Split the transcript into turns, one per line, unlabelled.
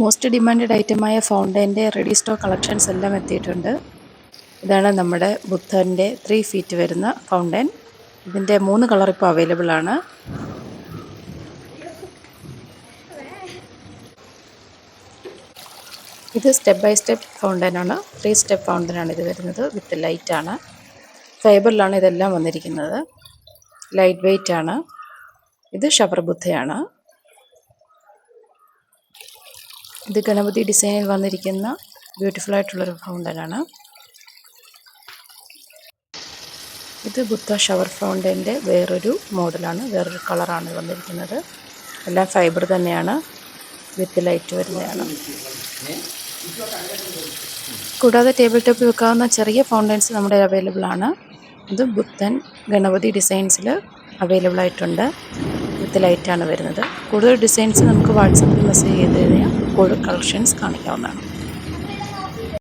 Most demanded ഐറ്റമായ ഫൗണ്ടൈൻ്റെ ready stock collections എല്ലാം എത്തിയിട്ടുണ്ട്. ഇതാണ് നമ്മുടെ ബുദ്ധൻ്റെ 3 ഫീറ്റ് വരുന്ന ഫൗണ്ടൈൻ. ഇതിൻ്റെ 3 കളർ ഇപ്പോൾ അവൈലബിൾ ആണ്. ഇത് സ്റ്റെപ്പ് ബൈ സ്റ്റെപ്പ് ഫൗണ്ടൈനാണ്. 3 സ്റ്റെപ്പ് ഫൗണ്ടൈനാണ് ഇത് വരുന്നത്. വിത്ത് ലൈറ്റാണ്. ഫൈബറിലാണ് ഇതെല്ലാം വന്നിരിക്കുന്നത്. ലൈറ്റ് വെയ്റ്റ് ആണ്. ഇത് ഷവർ ബുദ്ധയാണ്. ഇത് ഗണപതി ഡിസൈനിൽ വന്നിരിക്കുന്ന ബ്യൂട്ടിഫുൾ ആയിട്ടുള്ളൊരു ഫൗണ്ടൈനാണ്. ഇത് ബുദ്ധ ഷവർ ഫൗണ്ടൈൻ്റെ വേറൊരു മോഡലാണ്, വേറൊരു കളറാണ് വന്നിരിക്കുന്നത്. എല്ലാം ഫൈബർ തന്നെയാണ്, വിത്ത് ലൈറ്റ് വരുന്നതാണ്. കൂടാതെ ടേബിൾ ടോപ്പിൽ വെക്കാവുന്ന ചെറിയ ഫൗണ്ടൈൻസ് നമ്മുടെ അവൈലബിൾ ആണ്. ഇത് ബുദ്ധൻ ഗണപതി ഡിസൈൻസിൽ അവൈലബിൾ ആയിട്ടുണ്ട്. വിത്ത് ലൈറ്റാണ് വരുന്നത്. കൂടുതൽ ഡിസൈൻസ് നമുക്ക് വാട്സപ്പിൽ മെസ്സേജ് ചെയ്ത് കഴിഞ്ഞാൽ കൂടുതൽ കളക്ഷൻസ് കാണിക്കാവുന്നതാണ്.